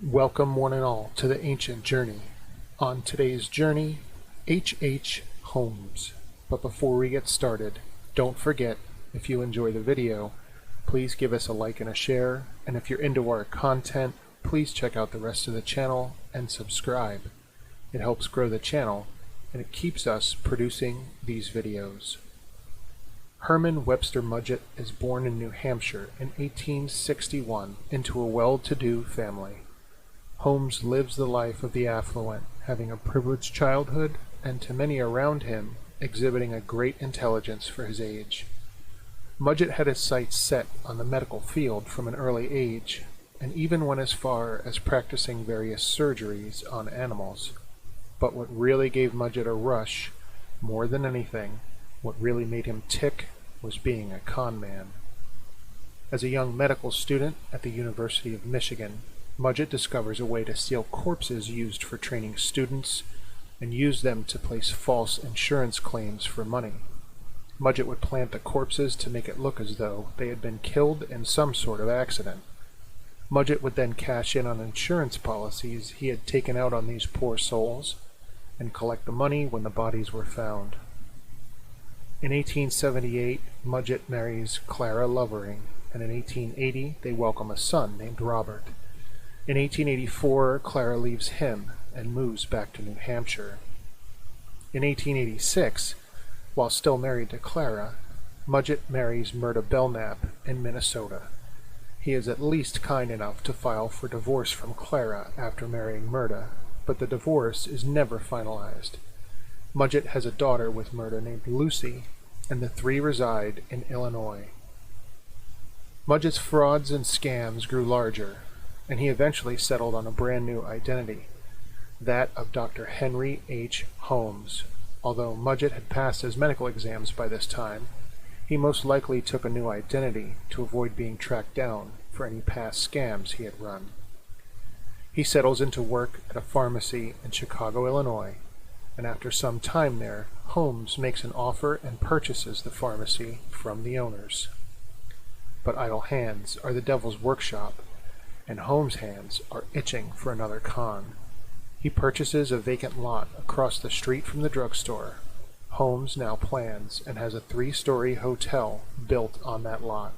Welcome one and all to the ancient journey. On today's journey, H. Holmes. But before we get started, don't forget, if you enjoy the video, please give us a like and a share, and if you're into our content, please check out the rest of the channel and subscribe. It helps grow the channel, and it keeps us producing these videos. Herman Webster Mudgett is born in New Hampshire in 1861 into a well-to-do family. Holmes lives the life of the affluent, having a privileged childhood, and to many around him, exhibiting a great intelligence for his age. Mudgett had his sights set on the medical field from an early age, and even went as far as practicing various surgeries on animals. But what really gave Mudgett a rush, more than anything, what really made him tick, was being a con man. As a young medical student at the University of Michigan, Mudgett discovers a way to steal corpses used for training students and use them to place false insurance claims for money. Mudgett would plant the corpses to make it look as though they had been killed in some sort of accident. Mudgett would then cash in on insurance policies he had taken out on these poor souls and collect the money when the bodies were found. In 1878, Mudgett marries Clara Lovering, and in 1880 they welcome a son named Robert. In 1884, Clara leaves him and moves back to New Hampshire. In 1886, while still married to Clara, Mudgett marries Myrta Belknap in Minnesota. He is at least kind enough to file for divorce from Clara after marrying Myrta, but the divorce is never finalized. Mudgett has a daughter with Myrta named Lucy, and the three reside in Illinois. Mudgett's frauds and scams grew larger, and he eventually settled on a brand new identity, that of Dr. Henry H. Holmes. Although Mudgett had passed his medical exams by this time, he most likely took a new identity to avoid being tracked down for any past scams he had run. He settles into work at a pharmacy in Chicago, Illinois, and after some time there, Holmes makes an offer and purchases the pharmacy from the owners. But idle hands are the devil's workshop, and Holmes' hands are itching for another con. He purchases a vacant lot across the street from the drugstore. Holmes now plans and has a 3-story hotel built on that lot.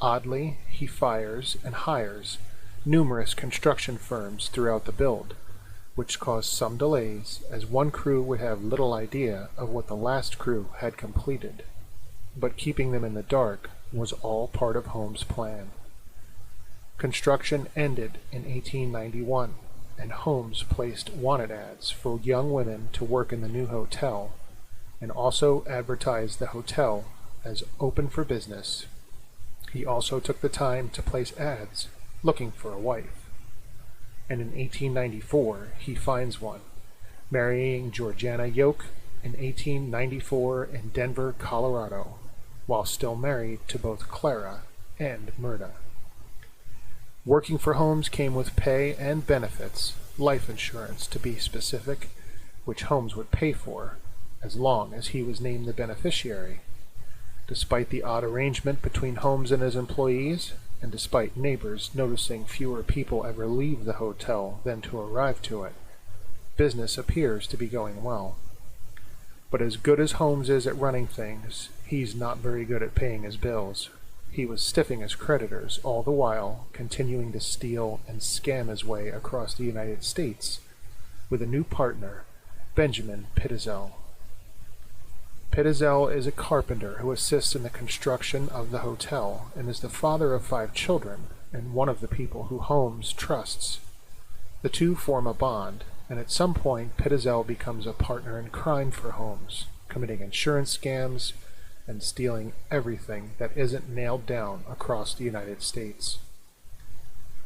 Oddly, he fires and hires numerous construction firms throughout the build, which caused some delays, as one crew would have little idea of what the last crew had completed. But keeping them in the dark was all part of Holmes' plan. Construction ended in 1891, and Holmes placed wanted ads for young women to work in the new hotel, and also advertised the hotel as open for business. He also took the time to place ads looking for a wife. And in 1894 he finds one, marrying Georgiana Yoke in 1894 in Denver, Colorado, while still married to both Clara and Myrta. Working for Holmes came with pay and benefits, life insurance to be specific, which Holmes would pay for, as long as he was named the beneficiary. Despite the odd arrangement between Holmes and his employees, and despite neighbors noticing fewer people ever leave the hotel than to arrive to it, business appears to be going well. But as good as Holmes is at running things, he's not very good at paying his bills. He was stiffing his creditors, all the while continuing to steal and scam his way across the United States with a new partner, Benjamin Pittezel. Pittezel is a carpenter who assists in the construction of the hotel and is the father of 5 children and one of the people who Holmes trusts. The two form a bond, and at some point Pittezel becomes a partner in crime for Holmes, committing insurance scams and stealing everything that isn't nailed down across the United States.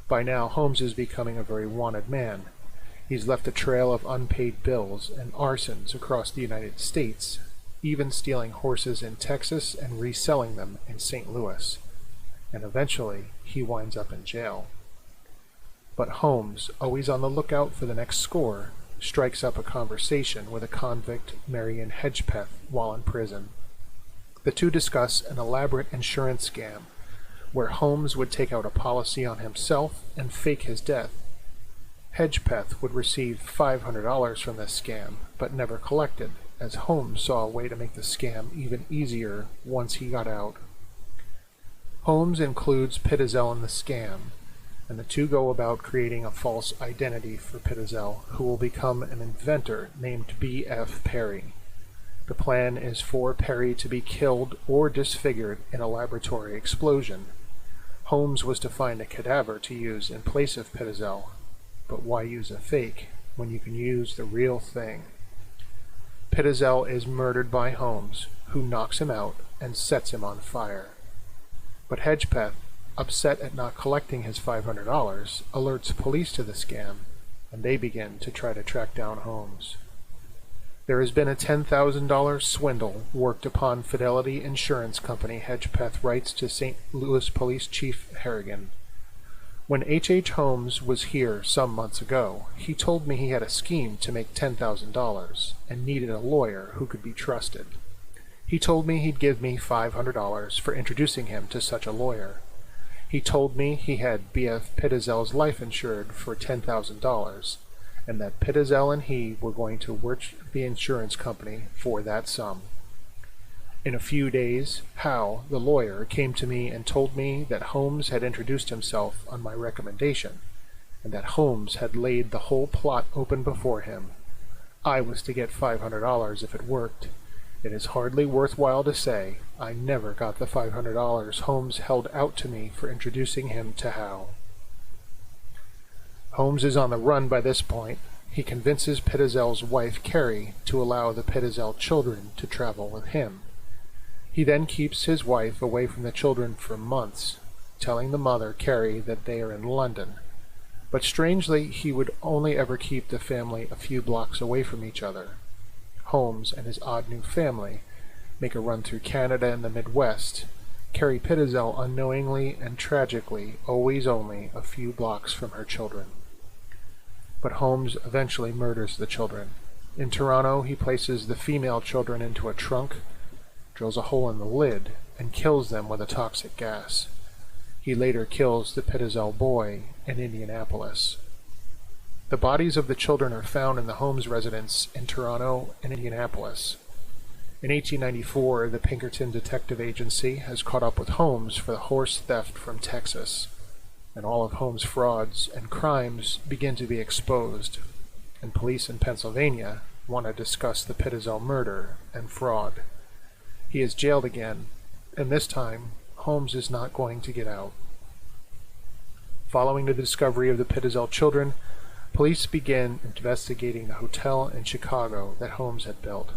By now, Holmes is becoming a very wanted man. He's left a trail of unpaid bills and arsons across the United States, even stealing horses in Texas and reselling them in St. Louis. And eventually, he winds up in jail. But Holmes, always on the lookout for the next score, strikes up a conversation with a convict, Marion Hedgepeth, while in prison. The two discuss an elaborate insurance scam, where Holmes would take out a policy on himself and fake his death. Hedgepeth would receive $500 from this scam, but never collected, as Holmes saw a way to make the scam even easier once he got out. Holmes includes Pitzel in the scam, and the two go about creating a false identity for Pitzel, who will become an inventor named B.F. Perry. The plan is for Perry to be killed or disfigured in a laboratory explosion. Holmes was to find a cadaver to use in place of Pitzel, but why use a fake when you can use the real thing? Pitzel is murdered by Holmes, who knocks him out and sets him on fire. But Hedgepeth, upset at not collecting his $500, alerts police to the scam, and they begin to try to track down Holmes. There has been a $10,000 swindle worked upon Fidelity Insurance Company, Hedgepeth writes to St. Louis Police Chief Harrigan. When H. Holmes was here some months ago, he told me he had a scheme to make $10,000 and needed a lawyer who could be trusted. He told me he'd give me $500 for introducing him to such a lawyer. He told me he had B.F. Pitzel's life insured for $10,000, and that Pitzel and he were going to work the insurance company for that sum. In a few days, Howe, the lawyer, came to me and told me that Holmes had introduced himself on my recommendation, and that Holmes had laid the whole plot open before him. I was to get $500 if it worked. It is hardly worthwhile to say I never got the $500 Holmes held out to me for introducing him to Howe. Holmes is on the run by this point. He convinces Pitzel's wife, Carrie, to allow the Pitzel children to travel with him. He then keeps his wife away from the children for months, telling the mother, Carrie, that they are in London. But strangely, he would only ever keep the family a few blocks away from each other. Holmes and his odd new family make a run through Canada and the Midwest, carry Pitzel unknowingly and tragically always only a few blocks from her children. But Holmes eventually murders the children. In Toronto, he places the female children into a trunk, drills a hole in the lid, and kills them with a toxic gas. He later kills the Pitzel boy in Indianapolis. The bodies of the children are found in the Holmes residence in Toronto and Indianapolis. In 1894, the Pinkerton Detective Agency has caught up with Holmes for the horse theft from Texas, and all of Holmes' frauds and crimes begin to be exposed, and police in Pennsylvania want to discuss the Pitzel murder and fraud. He is jailed again, and this time, Holmes is not going to get out. Following the discovery of the Pitzel children, police began investigating the hotel in Chicago that Holmes had built,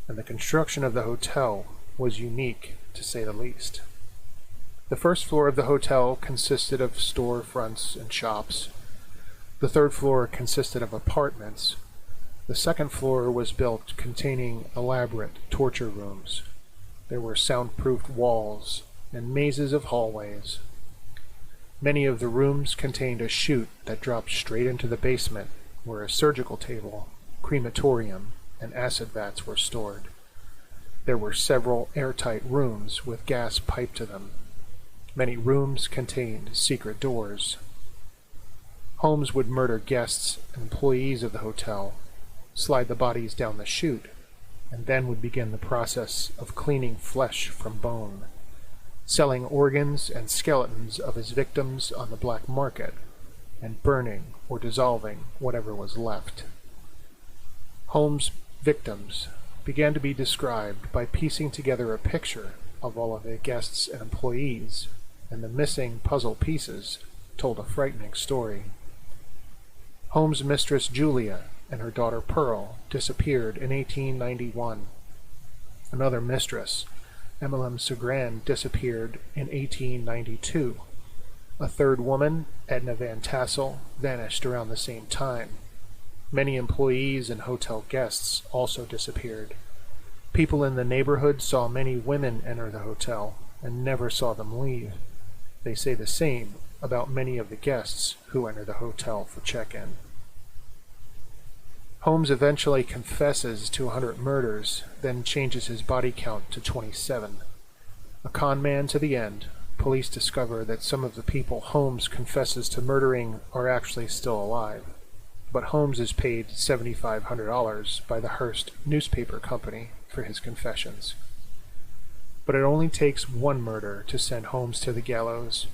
and the construction of the hotel was unique, to say the least. The first floor of the hotel consisted of storefronts and shops. The third floor consisted of apartments. The second floor was built containing elaborate torture rooms. There were soundproofed walls and mazes of hallways. Many of the rooms contained a chute that dropped straight into the basement, where a surgical table, crematorium, and acid vats were stored. There were several airtight rooms with gas piped to them. Many rooms contained secret doors. Holmes would murder guests and employees of the hotel, slide the bodies down the chute, and then would begin the process of cleaning flesh from bone, selling organs and skeletons of his victims on the black market, and burning or dissolving whatever was left. Holmes' victims began to be described by piecing together a picture of all of the guests and employees, and the missing puzzle pieces told a frightening story. Holmes' mistress Julia and her daughter Pearl disappeared in 1891. Another mistress, Emmeline Segran, disappeared in 1892. A third woman, Edna Van Tassel, vanished around the same time. Many employees and hotel guests also disappeared. People in the neighborhood saw many women enter the hotel and never saw them leave. They say the same about many of the guests who enter the hotel for check-in. Holmes eventually confesses to 100 murders, then changes his body count to 27. A con man to the end, police discover that some of the people Holmes confesses to murdering are actually still alive, but Holmes is paid $7,500 by the Hearst newspaper company for his confessions. But it only takes one murder to send Holmes to the gallows,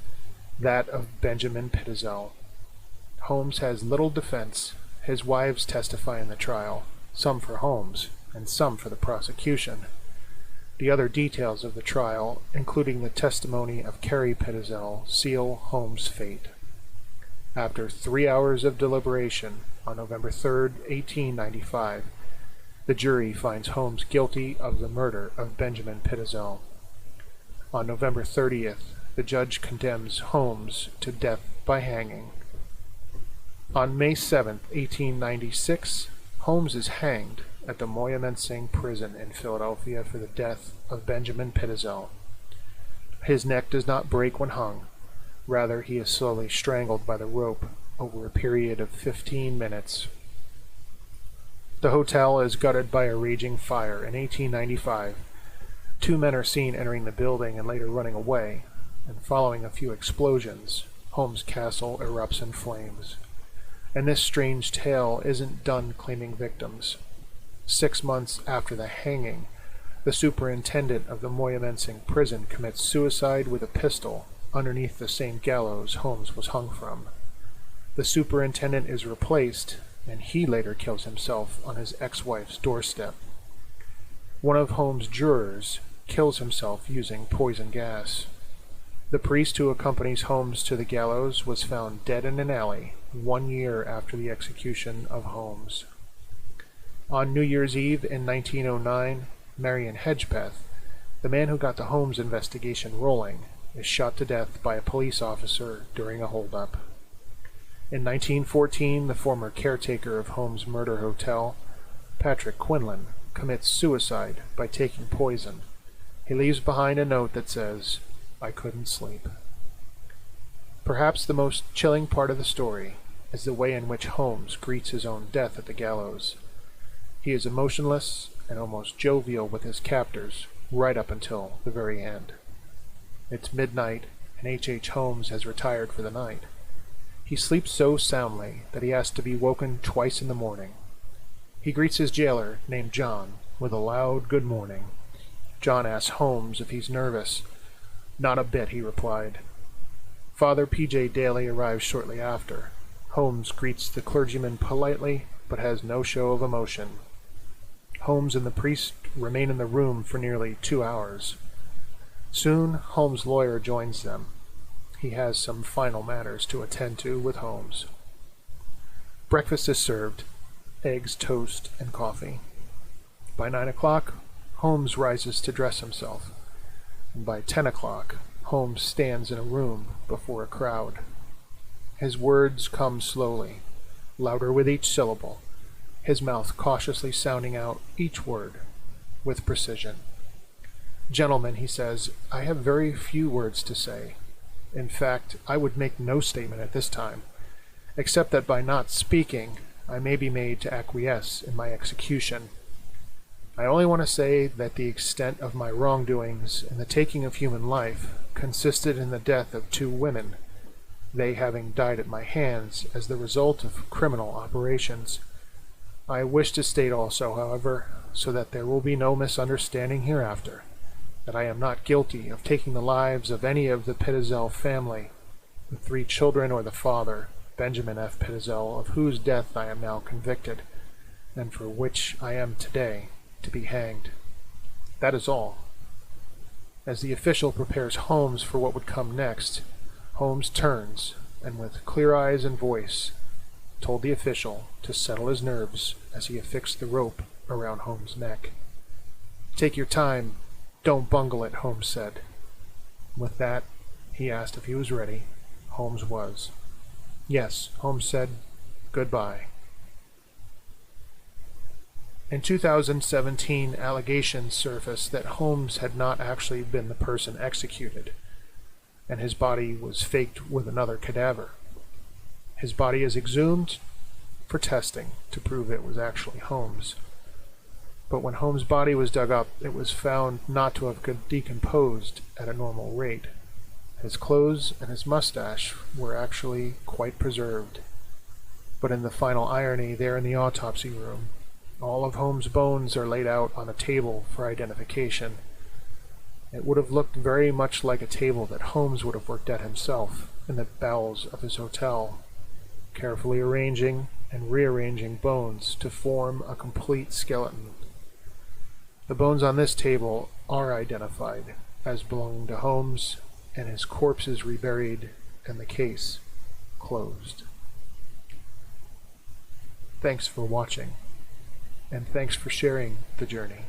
that of Benjamin Pitzel. Holmes has little defense. His wives testify in the trial, some for Holmes and some for the prosecution. The other details of the trial, including the testimony of Carrie Pitzel, seal Holmes' fate. After 3 hours of deliberation on November 3, 1895, the jury finds Holmes guilty of the murder of Benjamin Pitzel. On November 30th, the judge condemns Holmes to death by hanging. On May 7, 1896, Holmes is hanged at the Moyamensing prison in Philadelphia for the death of Benjamin Pitzel. His neck does not break when hung. Rather, he is slowly strangled by the rope over a period of 15 minutes. The hotel is gutted by a raging fire in 1895. 2 men are seen entering the building and later running away, and following a few explosions, Holmes' castle erupts in flames. And this strange tale isn't done claiming victims. 6 months after the hanging, the superintendent of the Moyamensing prison commits suicide with a pistol underneath the same gallows Holmes was hung from. The superintendent is replaced, and he later kills himself on his ex-wife's doorstep. One of Holmes' jurors kills himself using poison gas. The priest who accompanies Holmes to the gallows was found dead in an alley 1 year after the execution of Holmes. On New Year's Eve in 1909, Marion Hedgepeth, the man who got the Holmes investigation rolling, is shot to death by a police officer during a holdup. In 1914, the former caretaker of Holmes' murder hotel, Patrick Quinlan, commits suicide by taking poison. He leaves behind a note that says, "I couldn't sleep." Perhaps the most chilling part of the story is the way in which Holmes greets his own death at the gallows. He is emotionless and almost jovial with his captors right up until the very end. It's midnight, and H. Holmes has retired for the night. He sleeps so soundly that he has to be woken twice in the morning. He greets his jailer, named John, with a loud good morning. John asks Holmes if he's nervous. "Not a bit," he replied. Father P.J. Daly arrives shortly after. Holmes greets the clergyman politely, but has no show of emotion. Holmes and the priest remain in the room for nearly 2 hours. Soon, Holmes' lawyer joins them. He has some final matters to attend to with Holmes. Breakfast is served: eggs, toast, and coffee. By 9 o'clock, Holmes rises to dress himself, and by 10 o'clock, Holmes stands in a room before a crowd. His words come slowly, louder with each syllable, his mouth cautiously sounding out each word with precision. "Gentlemen," he says, "I have very few words to say. In fact, I would make no statement at this time, except that by not speaking, I may be made to acquiesce in my execution. I only want to say that the extent of my wrongdoings in the taking of human life consisted in the death of 2 women, they having died at my hands as the result of criminal operations. I wish to state also, however, so that there will be no misunderstanding hereafter, that I am not guilty of taking the lives of any of the Pitzel family, the 3 children or the father, Benjamin F. Pitzel, of whose death I am now convicted, and for which I am today to be hanged. That is all." As the official prepares Holmes for what would come next, Holmes turns, and with clear eyes and voice, told the official to settle his nerves as he affixed the rope around Holmes' neck. "Take your time. Don't bungle it," Holmes said. With that, he asked if he was ready. Holmes was. "Yes," Holmes said. "Goodbye." In 2017, allegations surfaced that Holmes had not actually been the person executed, and his body was faked with another cadaver. His body is exhumed for testing to prove it was actually Holmes. But when Holmes' body was dug up, it was found not to have decomposed at a normal rate. His clothes and his mustache were actually quite preserved. But in the final irony, there in the autopsy room, all of Holmes' bones are laid out on a table for identification. It would have looked very much like a table that Holmes would have worked at himself in the bowels of his hotel, carefully arranging and rearranging bones to form a complete skeleton. The bones on this table are identified as belonging to Holmes, and his corpse is reburied and the case closed. Thanks for watching, and thanks for sharing the journey.